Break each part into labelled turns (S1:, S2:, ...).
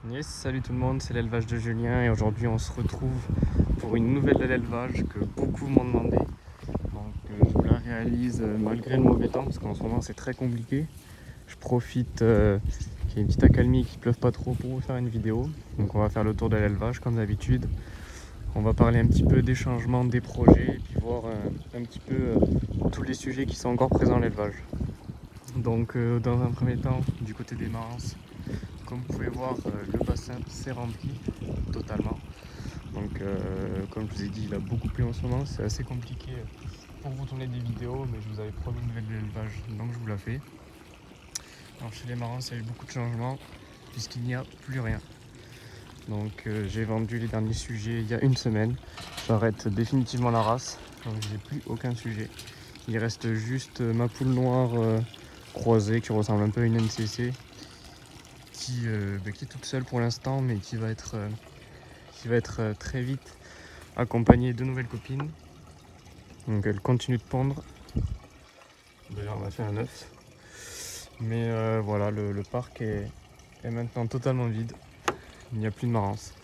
S1: Yes, salut tout le monde, c'est l'élevage de Julien et aujourd'hui on se retrouve pour une nouvelle de l'élevage que beaucoup m'ont demandé. Donc je vous la réalise malgré le mauvais temps parce qu'en ce moment c'est très compliqué. Je profite qu'il y ait une petite accalmie, qu'il ne pleuve pas trop pour vous faire une vidéo. Donc on va faire le tour de l'élevage comme d'habitude. On va parler un petit peu des changements, des projets et puis voir un petit peu tous les sujets qui sont encore présents à l'élevage. Donc dans un premier temps, du côté des marences, comme vous pouvez voir, le bassin s'est rempli totalement. Donc comme je vous ai dit, il a beaucoup plu en ce moment. C'est assez compliqué pour vous tourner des vidéos, mais je vous avais promis une nouvelle de l'élevage, donc je vous la fais. Alors chez les marrons, il y a eu beaucoup de changements puisqu'il n'y a plus rien. Donc j'ai vendu les derniers sujets il y a une semaine. J'arrête définitivement la race, donc j'ai plus aucun sujet. Il reste juste ma poule noire croisée qui ressemble un peu à une NCC. Qui est toute seule pour l'instant, mais qui va être très vite accompagnée de nouvelles copines. Donc elle continue de pondre. D'ailleurs on a fait un œuf. Mais voilà, le parc est maintenant totalement vide. Il n'y a plus de marance.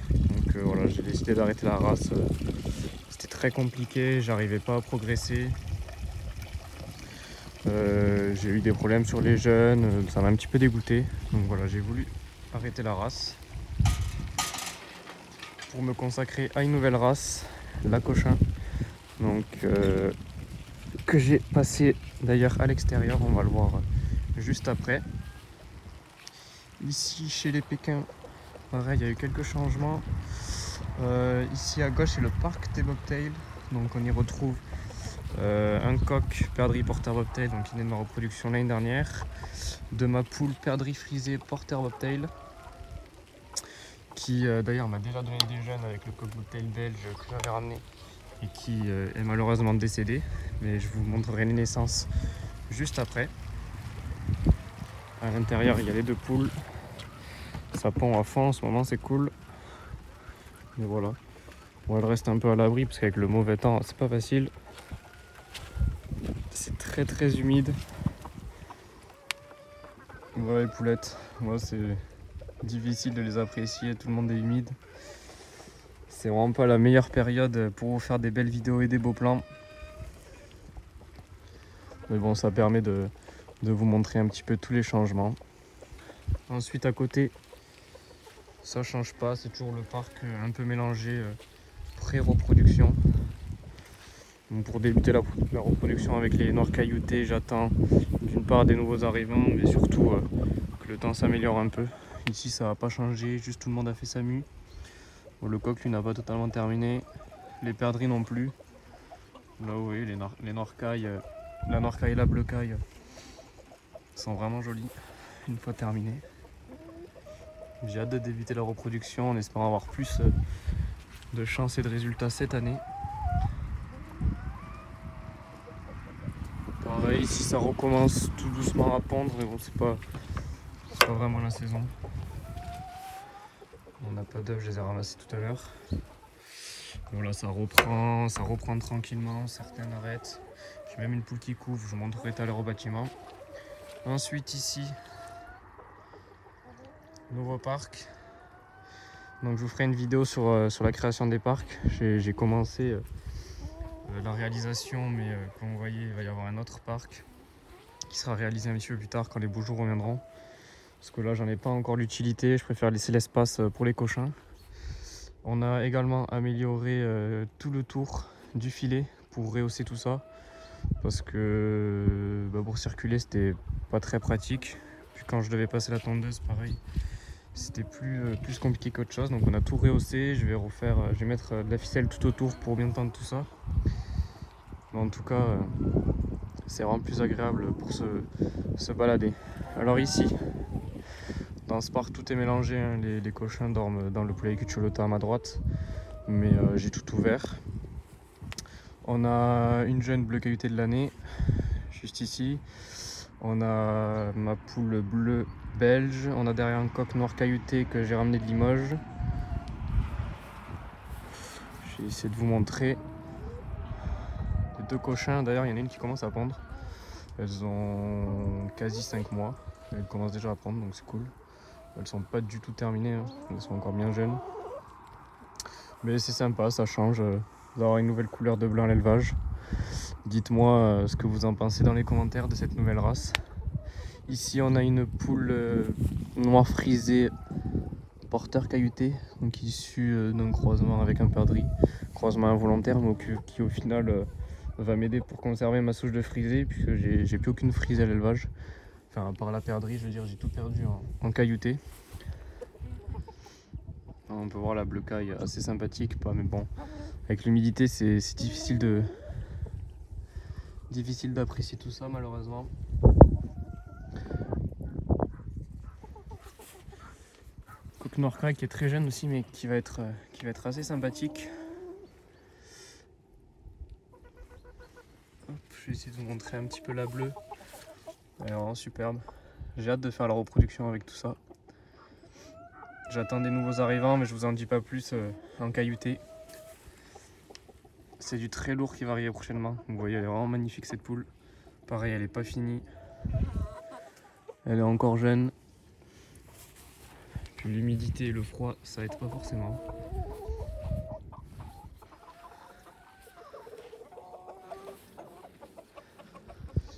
S1: Donc voilà, j'ai décidé d'arrêter la race. C'était très compliqué, j'arrivais pas à progresser. J'ai eu des problèmes sur les jeunes, ça m'a un petit peu dégoûté. Donc voilà, j'ai voulu arrêter la race pour me consacrer à une nouvelle race, la Cochin. Donc que j'ai passé d'ailleurs à l'extérieur, on va le voir juste après. Ici chez les Pékins, pareil, il y a eu quelques changements. Ici à gauche c'est le parc des bobtails, donc on y retrouve un coq perdrix porter bobtail, donc qui est né de ma reproduction l'année dernière, de ma poule perdrix frisée porter bobtail, qui d'ailleurs m'a déjà donné des jeunes avec le coq bobtail belge que j'avais ramené et qui est malheureusement décédé, mais je vous montrerai les naissances juste après. À l'intérieur il y a les deux poules, ça pond à fond en ce moment, c'est cool. Mais voilà, bon, elle reste un peu à l'abri parce qu'avec le mauvais temps c'est pas facile, c'est très humide. Voilà les poulettes, moi c'est difficile de les apprécier, tout le monde est humide. C'est vraiment pas la meilleure période pour vous faire des belles vidéos et des beaux plans. Mais bon, ça permet de vous montrer un petit peu tous les changements. Ensuite à côté, ça change pas, c'est toujours le parc un peu mélangé pré-reproduction. Donc pour débuter la reproduction avec les noirs cailloutés, j'attends d'une part des nouveaux arrivants, mais surtout que le temps s'améliore un peu. Ici ça n'a pas changé, juste tout le monde a fait sa mue. Bon, le coq lui n'a pas totalement terminé, les perdrix non plus. Là vous voyez les noircailles, la noircaille et la bleu-caille sont vraiment jolies une fois terminées. J'ai hâte de débuter la reproduction en espérant avoir plus de chance et de résultats cette année. Pareil, ici ça recommence tout doucement à pondre, mais bon c'est pas vraiment la saison. On n'a pas d'œufs, je les ai ramassés tout à l'heure. Voilà, ça reprend tranquillement, certaines arrêtent. J'ai même une poule qui couvre, je vous montrerai tout à l'heure au bâtiment. Ensuite ici, nouveau parc. Donc je vous ferai une vidéo sur la création des parcs. J'ai commencé la réalisation, mais comme vous voyez, il va y avoir un autre parc qui sera réalisé un petit peu plus tard quand les beaux jours reviendront. Parce que là, j'en ai pas encore l'utilité, je préfère laisser l'espace pour les cochins. On a également amélioré tout le tour du filet pour rehausser tout ça. Parce que pour circuler, c'était pas très pratique. Puis quand je devais passer la tondeuse, pareil, c'était plus compliqué qu'autre chose. Donc on a tout rehaussé, je vais mettre de la ficelle tout autour pour bien tendre tout ça. Mais en tout cas, c'est vraiment plus agréable pour se balader. Alors ici, dans ce parc, tout est mélangé, hein. Les cochins dorment dans le poulailler Cucciolata à ma droite, mais j'ai tout ouvert. On a une jeune bleu cailloutée de l'année, juste ici. On a ma poule bleue belge. On a derrière un coq noir caillouté que j'ai ramené de Limoges. Je vais essayer de vous montrer. Les deux cochins, d'ailleurs, il y en a une qui commence à pondre. Elles ont quasi 5 mois. Elles commencent déjà à pondre, donc c'est cool. Elles sont pas du tout terminées, hein. Elles sont encore bien jeunes. Mais c'est sympa, ça change d'avoir une nouvelle couleur de blanc à l'élevage. Dites-moi ce que vous en pensez dans les commentaires de cette nouvelle race. Ici on a une poule noire frisée porteur caillouté, donc issue d'un croisement avec un perdrix, croisement involontaire, mais qui au final va m'aider pour conserver ma souche de frisée, puisque j'ai plus aucune frisée à l'élevage. Enfin, à part la perdrix, je veux dire, j'ai tout perdu en caillouté. On peut voir la bleu caille assez sympathique, pas, mais bon, avec l'humidité c'est difficile d'apprécier tout ça malheureusement. Coq noir caille qui est très jeune aussi, mais qui va être assez sympathique. Hop, je vais essayer de vous montrer un petit peu la bleue. Elle est vraiment superbe. J'ai hâte de faire la reproduction avec tout ça. J'attends des nouveaux arrivants, mais je vous en dis pas plus en caillouté. C'est du très lourd qui va arriver prochainement. Vous voyez, elle est vraiment magnifique cette poule. Pareil, elle n'est pas finie. Elle est encore jeune. Puis l'humidité et le froid, ça aide pas forcément.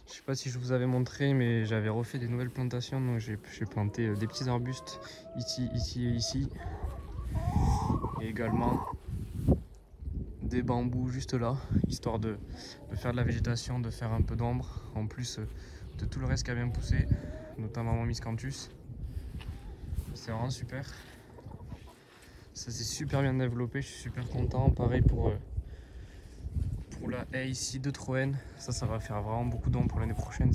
S1: Je sais pas si je vous avais montré, mais j'avais refait des nouvelles plantations. Donc j'ai planté des petits arbustes ici, ici et ici. Et également des bambous juste là, histoire de faire de la végétation, de faire un peu d'ombre, en plus de tout le reste qui a bien poussé, notamment mon miscanthus. C'est vraiment super. Ça s'est super bien développé, je suis super content. Pareil pour la haie ici de Troène, ça va faire vraiment beaucoup d'ombre pour l'année prochaine,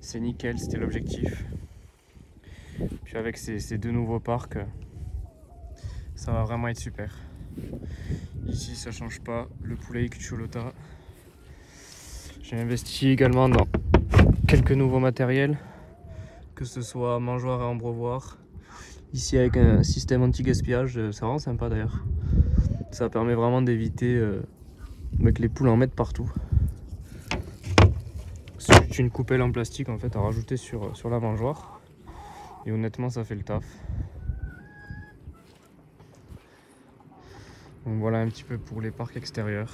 S1: c'est nickel, c'était l'objectif. Puis avec ces deux nouveaux parcs, ça va vraiment être super. Ici ça change pas, le poulet Cucciolata. J'ai investi également dans quelques nouveaux matériels, que ce soit mangeoire et abreuvoir. Ici avec un système anti-gaspillage, c'est vraiment sympa d'ailleurs. Ça permet vraiment d'éviter que les poules en mettent partout. C'est juste une coupelle en plastique en fait à rajouter sur la mangeoire. Et honnêtement ça fait le taf. Donc voilà un petit peu pour les parcs extérieurs.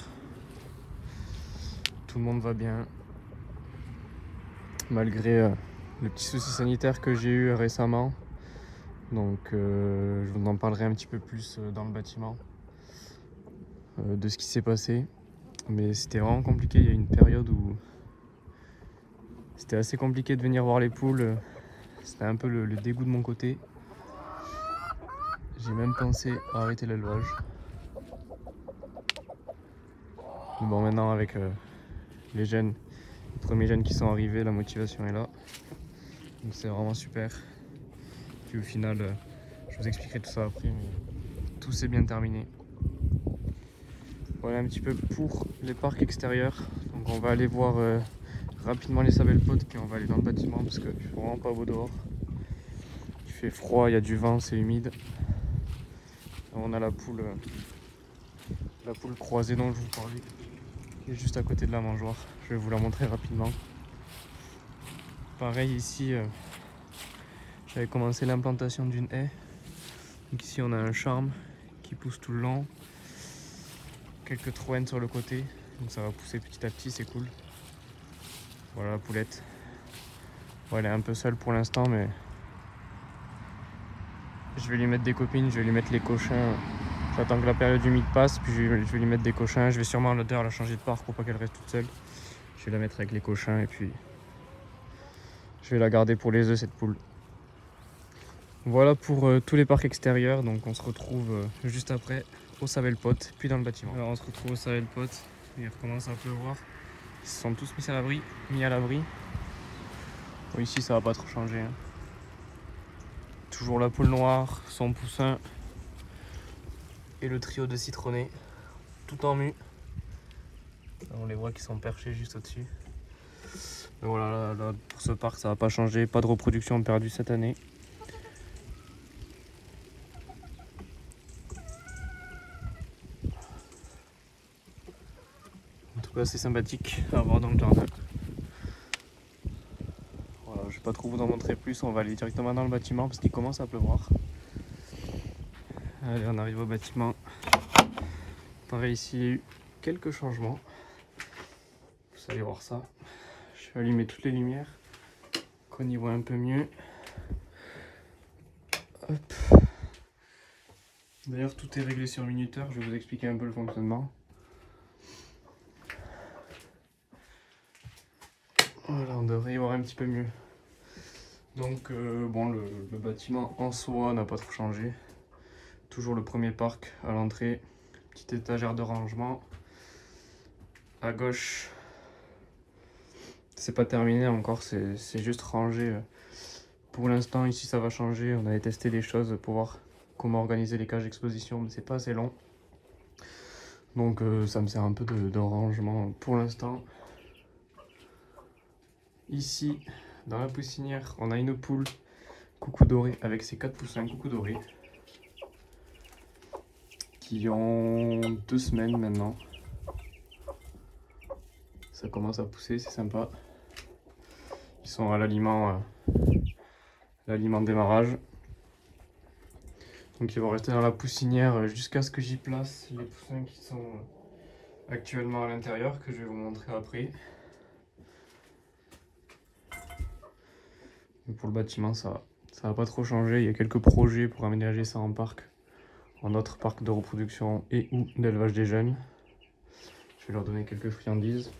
S1: Tout le monde va bien. Malgré le petit souci sanitaire que j'ai eu récemment. Donc je vous en parlerai un petit peu plus dans le bâtiment de ce qui s'est passé. Mais c'était vraiment compliqué, il y a une période où c'était assez compliqué de venir voir les poules. C'était un peu le dégoût de mon côté. J'ai même pensé à arrêter l'élevage. Mais bon, maintenant avec les premiers jeunes qui sont arrivés, la motivation est là. Donc c'est vraiment super. Puis au final, je vous expliquerai tout ça après, mais tout s'est bien terminé. Voilà un petit peu pour les parcs extérieurs. Donc on va aller voir rapidement les sabelpodes, puis on va aller dans le bâtiment parce qu'il fait vraiment pas beau dehors. Il fait froid, il y a du vent, c'est humide. On a la poule croisée dont je vous parlais, qui est juste à côté de la mangeoire. Je vais vous la montrer rapidement. Pareil ici, j'avais commencé l'implantation d'une haie. Donc ici on a un charme qui pousse tout le long. Quelques troènes sur le côté, donc ça va pousser petit à petit, c'est cool. Voilà la poulette. Bon, elle est un peu seule pour l'instant, mais je vais lui mettre des copines, je vais lui mettre les cochins. J'attends que la période humide passe, puis je vais lui mettre des cochins. Je vais sûrement la changer de parc pour pas qu'elle reste toute seule. Je vais la mettre avec les cochins et puis je vais la garder pour les œufs cette poule. Voilà pour tous les parcs extérieurs, donc on se retrouve juste après au sabelpot, puis dans le bâtiment. Alors on se retrouve au sabelpot, il recommence à pleuvoir. Ils se sont tous mis à l'abri. Bon, ici ça va pas trop changer, hein. Toujours la poule noire, son poussin et le trio de citronnés, tout en mue. Là, on les voit qui sont perchés juste au-dessus. Mais voilà, là, pour ce parc ça va pas changer, pas de reproduction perdue cette année. En tout cas c'est sympathique à voir dans le jardin. Voilà, je sais pas trop vous en montrer plus, on va aller directement dans le bâtiment parce qu'il commence à pleuvoir. Allez, on arrive au bâtiment. Pareil, ici, il y a eu quelques changements. Vous allez voir ça. Je vais allumer toutes les lumières, qu'on y voit un peu mieux. Hop. D'ailleurs, tout est réglé sur minuteur. Je vais vous expliquer un peu le fonctionnement. Voilà, on devrait y voir un petit peu mieux. Donc, bon, le bâtiment en soi n'a pas trop changé. Toujours le premier parc à l'entrée. Petite étagère de rangement. À gauche, c'est pas terminé encore, c'est juste rangé. Pour l'instant, ici, ça va changer. On avait testé des choses pour voir comment organiser les cages d'exposition, mais c'est pas assez long. Donc, ça me sert un peu de rangement pour l'instant. Ici, dans la poussinière, on a une poule coucou doré avec ses 4 poussins coucou dorés qui ont 2 semaines maintenant. Ça commence à pousser, c'est sympa. Ils sont à l'aliment démarrage. Donc ils vont rester dans la poussinière jusqu'à ce que j'y place les poussins qui sont actuellement à l'intérieur, que je vais vous montrer après. Et pour le bâtiment, ça va pas trop changer. Il y a quelques projets pour aménager ça en parc, en autre parc de reproduction et ou d'élevage des jeunes. Je vais leur donner quelques friandises.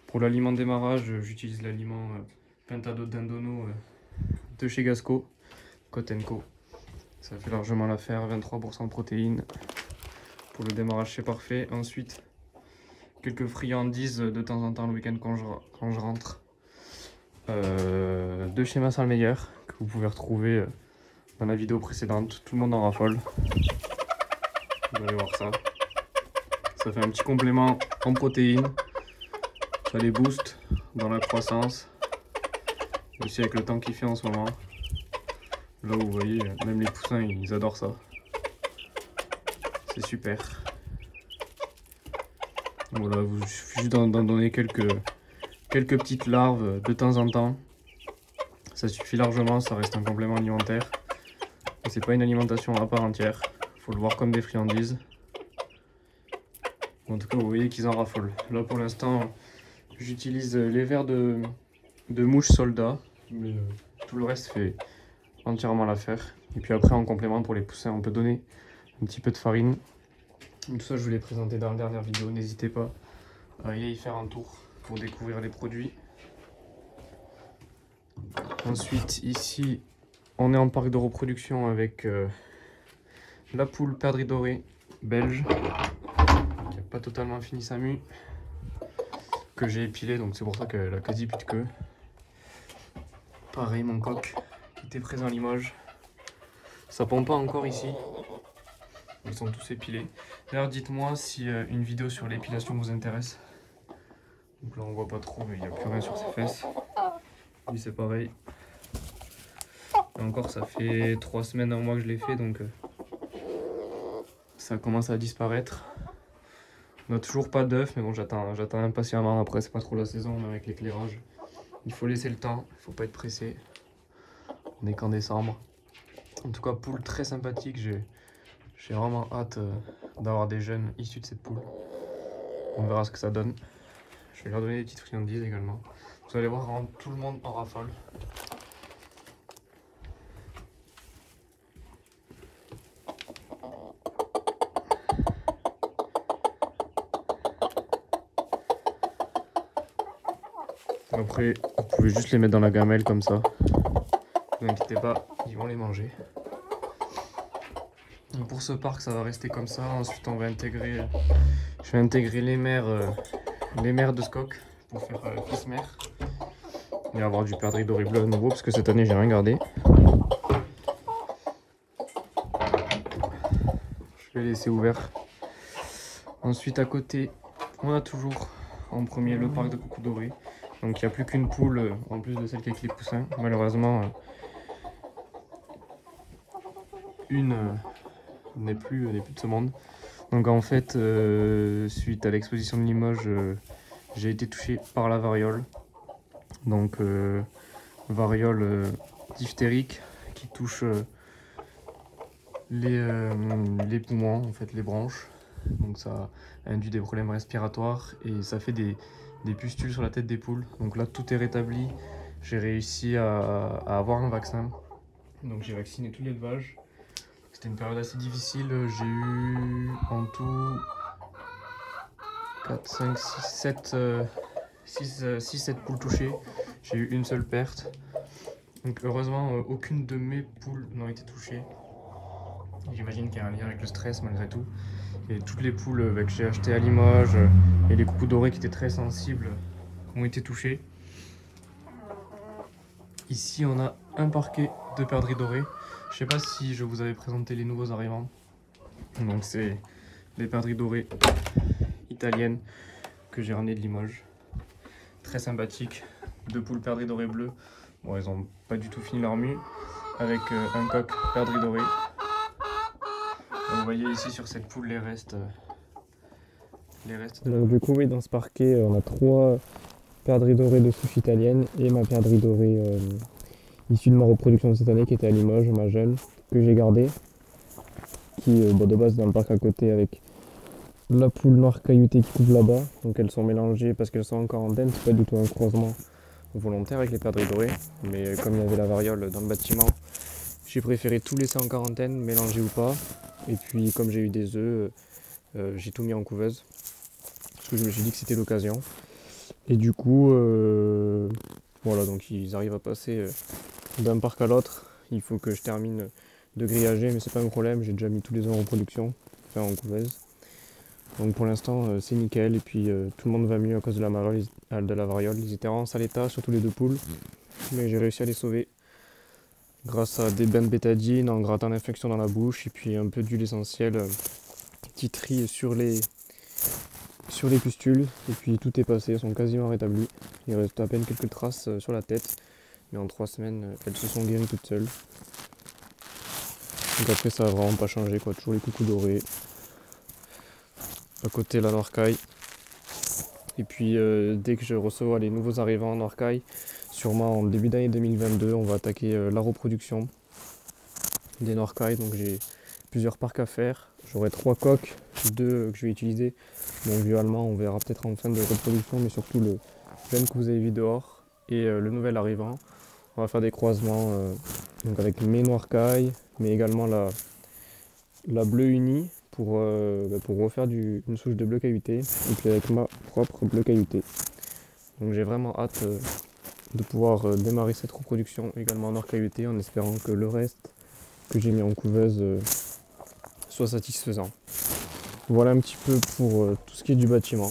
S1: Pour l'aliment démarrage, j'utilise l'aliment Pintado d'Indono de chez Gasco, Cotenco. Ça fait largement l'affaire, 23% de protéines. Pour le démarrage, c'est parfait. Ensuite, quelques friandises de temps en temps le week-end quand je rentre. De chez Ma Salle Meilleur, que vous pouvez retrouver dans la vidéo précédente. Tout le monde en raffole. Vous allez voir ça. Ça fait un petit complément en protéines. Ça les booste dans la croissance. Aussi avec le temps qu'il fait en ce moment. Là vous voyez, même les poussins ils adorent ça. C'est super. Voilà, il suffit juste d'en donner quelques petites larves de temps en temps. Ça suffit largement, ça reste un complément alimentaire. C'est pas une alimentation à part entière. Faut le voir comme des friandises. En tout cas, vous voyez qu'ils en raffolent. Là pour l'instant, j'utilise les verres de mouche soldat. Mais tout le reste fait entièrement l'affaire. Et puis après, en complément pour les poussins, on peut donner un petit peu de farine. Tout ça, je vous l'ai présenté dans la dernière vidéo. N'hésitez pas à aller y faire un tour pour découvrir les produits. Ensuite, ici, on est en parc de reproduction avec la poule perdrix dorée belge qui n'a pas totalement fini sa mue, que j'ai épilé, donc c'est pour ça qu'elle a quasi plus de queue. Pareil, mon coq qui était présent à Limoges. Ça pond pas encore ici. Ils sont tous épilés. D'ailleurs, dites-moi si une vidéo sur l'épilation vous intéresse. Donc là, on voit pas trop, mais il n'y a plus rien sur ses fesses. Lui, c'est pareil. Et encore, ça fait 3 semaines, 1 mois que je l'ai fait, donc ça commence à disparaître. On n'a toujours pas d'œufs, mais bon, j'attends impatiemment. Après, c'est pas trop la saison, mais avec l'éclairage, il faut laisser le temps, il faut pas être pressé. On est qu'en décembre. En tout cas, poule très sympathique. J'ai vraiment hâte d'avoir des jeunes issus de cette poule. On verra ce que ça donne. Je vais leur donner des petites friandises également. Vous allez voir, tout le monde en raffole. Après, vous pouvez juste les mettre dans la gamelle comme ça. Ne vous inquiétez pas, ils vont les manger. Donc pour ce parc, ça va rester comme ça. Ensuite, on va intégrer, je vais intégrer les mères de Scock pour faire fils-mère. Et avoir du perdrix doré bleu à nouveau, parce que cette année, j'ai rien gardé. Je vais laisser ouvert. Ensuite, à côté, on a toujours en premier le parc de coucou doré. Donc il n'y a plus qu'une poule en plus de celle qui est avec les poussins. Malheureusement, une n'est plus de ce monde. Donc en fait, suite à l'exposition de Limoges, j'ai été touché par la variole. Donc variole diphtérique qui touche les poumons, en fait les bronches. Donc ça induit des problèmes respiratoires et ça fait des pustules sur la tête des poules. Donc là tout est rétabli, j'ai réussi à avoir un vaccin. Donc j'ai vacciné tout l'élevage. C'était une période assez difficile, j'ai eu en tout 4, 5, 6, 7 poules touchées. J'ai eu une seule perte. Donc heureusement aucune de mes poules n'a été touchée. J'imagine qu'il y a un lien avec le stress malgré tout. Et toutes les poules que j'ai achetées à Limoges et les coucous dorés qui étaient très sensibles ont été touchées. Ici on a un parquet de perdrix dorés. Je sais pas si je vous avais présenté les nouveaux arrivants. Donc c'est les perdrix dorés italiennes que j'ai ramenées de Limoges. Très sympathiques. 2 poules perdrix dorés bleues. Bon, elles ont pas du tout fini leur mue. Avec un coq perdrix doré. Donc, vous voyez ici sur cette poule les restes. Donc du coup oui, dans ce parquet on a 3 perdrix dorés de souche italienne et ma perdrix dorée issue de ma reproduction de cette année qui était à Limoges, ma jeune, que j'ai gardée. Qui de base dans le parc à côté avec la poule noire cailloutée qui couvre là-bas. Donc elles sont mélangées parce qu'elles sont en quarantaine, c'est pas du tout un croisement volontaire avec les perdrix dorés. Mais comme il y avait la variole dans le bâtiment, j'ai préféré tout laisser en quarantaine, mélangé ou pas. Et puis comme j'ai eu des œufs, j'ai tout mis en couveuse. Parce que je me suis dit que c'était l'occasion. Et du coup, voilà, donc ils arrivent à passer d'un parc à l'autre. Il faut que je termine de grillager, mais c'est pas un problème, j'ai déjà mis tous les œufs en reproduction, enfin en couveuse. Donc pour l'instant c'est nickel, et puis tout le monde va mieux à cause de la variole. Ils étaient en sale état, surtout les 2 poules, mais j'ai réussi à les sauver grâce à des bains de bétadine, en grattant l'infection dans la bouche, et puis un peu d'huile essentielle titrie sur les pustules, et puis tout est passé, elles sont quasiment rétablies. Il reste à peine quelques traces sur la tête, mais en 3 semaines elles se sont guéries toutes seules. Donc après ça a vraiment pas changé quoi, toujours les coucous dorés. À côté la noircaille. Et puis dès que je recevrai les nouveaux arrivants en noircaille, sûrement en début d'année 2022, on va attaquer la reproduction des noircailles. Donc j'ai plusieurs parcs à faire. J'aurai 3 coques, 2 que je vais utiliser. Mon vieux allemand, on verra peut-être en fin de reproduction, mais surtout le jeune que vous avez vu dehors et le nouvel arrivant. On va faire des croisements donc avec mes noircailles, mais également la bleue unie pour refaire une souche de bleu caillouté, et puis avec ma propre bleu caillouté. Donc j'ai vraiment hâte de pouvoir démarrer cette reproduction également en noir caillouté, en espérant que le reste que j'ai mis en couveuse soit satisfaisant. Voilà un petit peu pour tout ce qui est du bâtiment.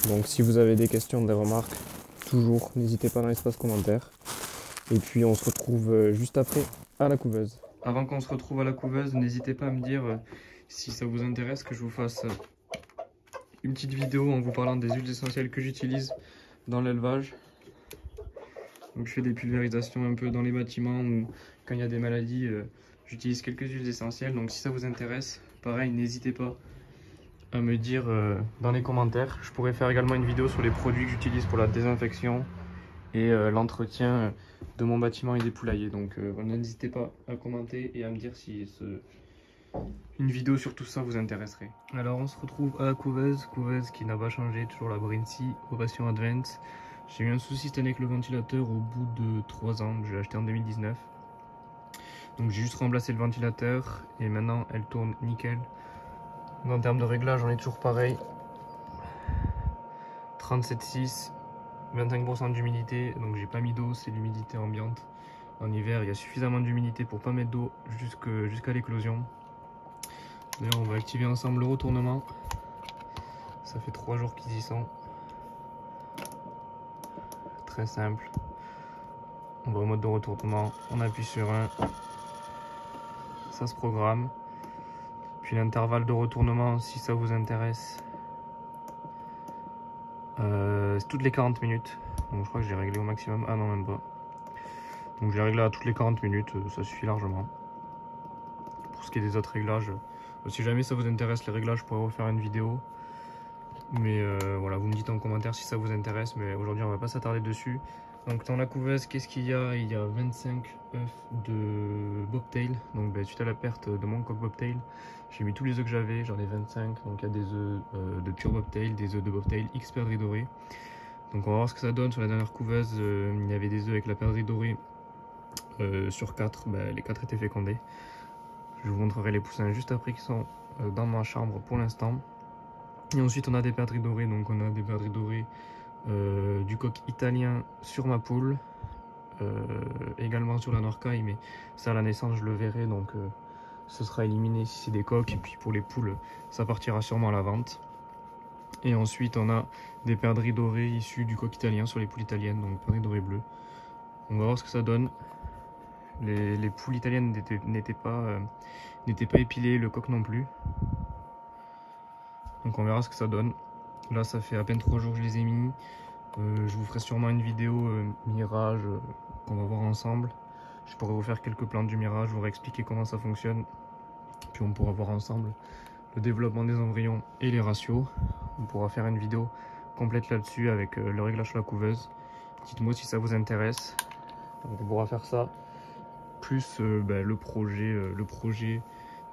S1: Donc si vous avez des questions, des remarques, toujours n'hésitez pas dans l'espace commentaire. Et puis on se retrouve juste après à la couveuse. Avant qu'on se retrouve à la couveuse, n'hésitez pas à me dire si ça vous intéresse que je vous fasse une petite vidéo en vous parlant des huiles essentielles que j'utilise dans l'élevage. Donc je fais des pulvérisations un peu dans les bâtiments, ou quand il y a des maladies, j'utilise quelques huiles essentielles. Donc si ça vous intéresse, pareil, n'hésitez pas à me dire dans les commentaires. Je pourrais faire également une vidéo sur les produits que j'utilise pour la désinfection et l'entretien de mon bâtiment et des poulaillers. Donc n'hésitez pas à commenter et à me dire si une vidéo sur tout ça vous intéresserait. Alors on se retrouve à la couveuse qui n'a pas changé, toujours la Brinsea Ovation Advance. J'ai eu un souci cette année avec le ventilateur au bout de 3 ans, je l'ai acheté en 2019. Donc j'ai juste remplacé le ventilateur et maintenant elle tourne nickel. Donc, en termes de réglage on est toujours pareil. 37,6, 25% d'humidité, donc j'ai pas mis d'eau, c'est l'humidité ambiante. En hiver il y a suffisamment d'humidité pour pas mettre d'eau jusqu'à l'éclosion. D'ailleurs on va activer ensemble le retournement. Ça fait 3 jours qu'ils y sont. Très simple. On va au mode de retournement, on appuie sur 1, ça se programme. Puis l'intervalle de retournement, si ça vous intéresse, c'est toutes les 40 minutes. Donc je crois que j'ai réglé au maximum. Ah non, même pas. Donc je l'ai réglé à toutes les 40 minutes, ça suffit largement. Pour ce qui est des autres réglages, si jamais ça vous intéresse les réglages, je pourrais refaire une vidéo. Mais voilà, vous me dites en commentaire si ça vous intéresse. Mais aujourd'hui on va pas s'attarder dessus. Donc dans la couveuse, qu'est-ce qu'il y a? Il y a 25 œufs de bobtail. Donc suite à la perte de mon coq bobtail, j'ai mis tous les œufs que j'avais, j'en ai 25. Donc il y a des œufs de pure bobtail, des œufs de bobtail X perdrix dorée. Donc on va voir ce que ça donne. Sur la dernière couveuse, il y avait des œufs avec la perdrix dorée. Sur 4, les 4 étaient fécondés. Je vous montrerai les poussins juste après qui sont dans ma chambre pour l'instant. Et ensuite on a des perdrix dorés. Donc on a des perdrix dorés du coq italien sur ma poule, également sur la noircaille, mais ça à la naissance je le verrai, donc ce sera éliminé si c'est des coqs, et puis pour les poules ça partira sûrement à la vente. Et ensuite on a des perdrix dorés issus du coq italien sur les poules italiennes, donc perdrix dorés bleus. On va voir ce que ça donne. Les poules italiennes n'étaient pas épilées, le coq non plus, donc on verra ce que ça donne. Là ça fait à peine 3 jours que je les ai mis. Je vous ferai sûrement une vidéo mirage qu'on va voir ensemble. Je pourrais vous faire quelques plans du mirage, vous expliquer comment ça fonctionne. Puis on pourra voir ensemble le développement des embryons et les ratios. On pourra faire une vidéo complète là-dessus avec le réglage sur la couveuse. Dites-moi si ça vous intéresse. Donc on pourra faire ça. Plus le projet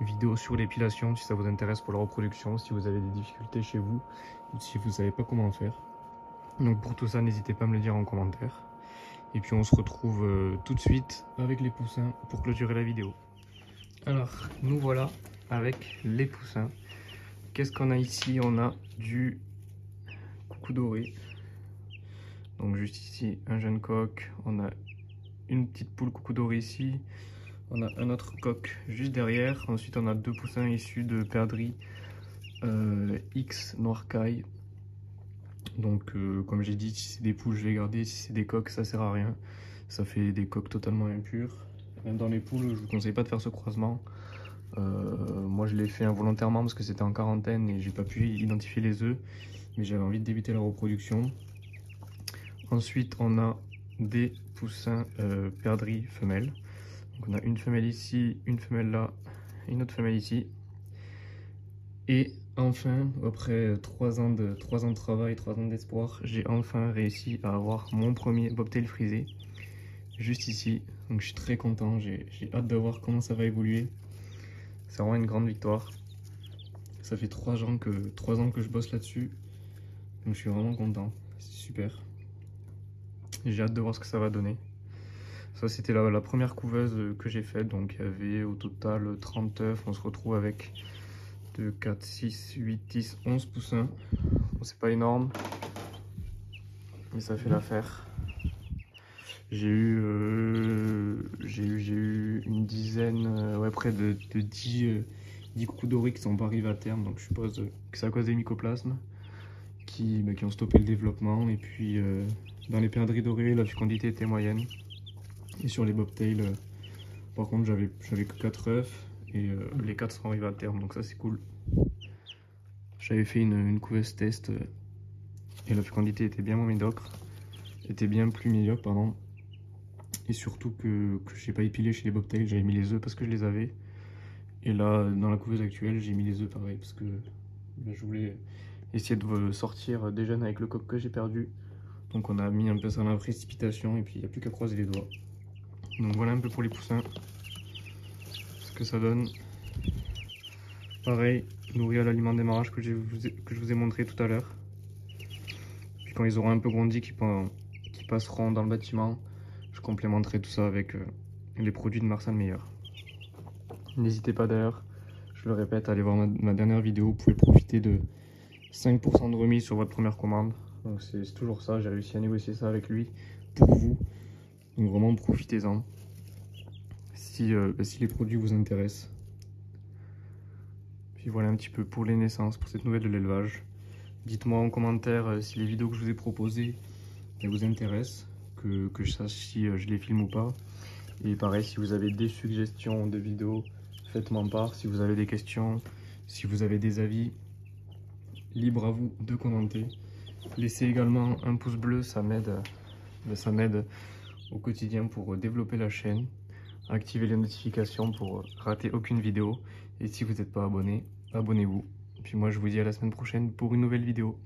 S1: vidéo sur l'épilation si ça vous intéresse pour la reproduction, si vous avez des difficultés chez vous ou si vous ne savez pas comment faire. Donc pour tout ça, n'hésitez pas à me le dire en commentaire. Et puis on se retrouve tout de suite avec les poussins pour clôturer la vidéo. Alors, nous voilà avec les poussins. Qu'est-ce qu'on a ici? On a du coucou doré. Donc juste ici, un jeune coq. On a une petite poule coucou doré ici. On a un autre coq juste derrière. Ensuite, on a 2 poussins issus de perdrix X noircaille. Donc comme j'ai dit, si c'est des poules je vais garder, si c'est des coqs ça sert à rien, ça fait des coqs totalement impurs. Même dans les poules je vous conseille pas de faire ce croisement. Moi je l'ai fait involontairement parce que c'était en quarantaine et j'ai pas pu identifier les œufs, mais j'avais envie de débuter la reproduction. Ensuite on a des poussins perdrix femelles. Donc on a une femelle ici, une femelle là, et une autre femelle ici. Et enfin, après 3 ans de travail, 3 ans d'espoir, j'ai enfin réussi à avoir mon premier bobtail frisé, juste ici. Donc je suis très content, j'ai hâte de voir comment ça va évoluer. C'est vraiment une grande victoire. Ça fait 3 ans que je bosse là-dessus, donc je suis vraiment content, c'est super. J'ai hâte de voir ce que ça va donner. Ça c'était la première couveuse que j'ai faite, donc il y avait au total 30 œufs, on se retrouve avec 2, 4, 6, 8, 10, 11 poussins. Bon, c'est pas énorme, mais ça fait l'affaire. J'ai eu une dizaine, près de 10 coups dorés qui sont pas arrivés à terme, donc je suppose que c'est à cause des mycoplasmes qui ont stoppé le développement. Et puis dans les perdrix dorés, la fécondité était moyenne. Et sur les bobtails, par contre, j'avais que 4 œufs et les 4 sont arrivés à terme, donc ça c'est cool. J'avais fait une couveuse test et la fécondité était bien moins médiocre, pardon. Et surtout que j'ai pas épilé chez les bobtails, j'avais mis les œufs parce que je les avais. Et là, dans la couveuse actuelle, j'ai mis les œufs pareil parce que je voulais essayer de sortir des jeunes avec le coq que j'ai perdu. Donc on a mis un peu ça dans la précipitation et puis il n'y a plus qu'à croiser les doigts. Donc voilà un peu pour les poussins, ce que ça donne. Pareil, nourri à l'aliment de démarrage que je vous ai montré tout à l'heure. Puis quand ils auront un peu grandi, qu'ils passeront dans le bâtiment, je complémenterai tout ça avec les produits de Marsan Meyer. N'hésitez pas d'ailleurs, je le répète, allez voir ma dernière vidéo, vous pouvez profiter de 5% de remise sur votre première commande. Donc c'est toujours ça, j'ai réussi à négocier ça avec lui pour vous. Donc vraiment profitez-en si les produits vous intéressent. Puis voilà un petit peu pour les naissances, pour cette nouvelle de l'élevage. Dites-moi en commentaire si les vidéos que je vous ai proposées vous intéressent, que je sache si je les filme ou pas. Et pareil, si vous avez des suggestions de vidéos, faites-m'en part. Si vous avez des questions, si vous avez des avis, libre à vous de commenter. Laissez également un pouce bleu, ça m'aide au quotidien pour développer la chaîne. Activez les notifications pour rater aucune vidéo. Et si vous n'êtes pas abonné, abonnez-vous. Puis moi je vous dis à la semaine prochaine pour une nouvelle vidéo.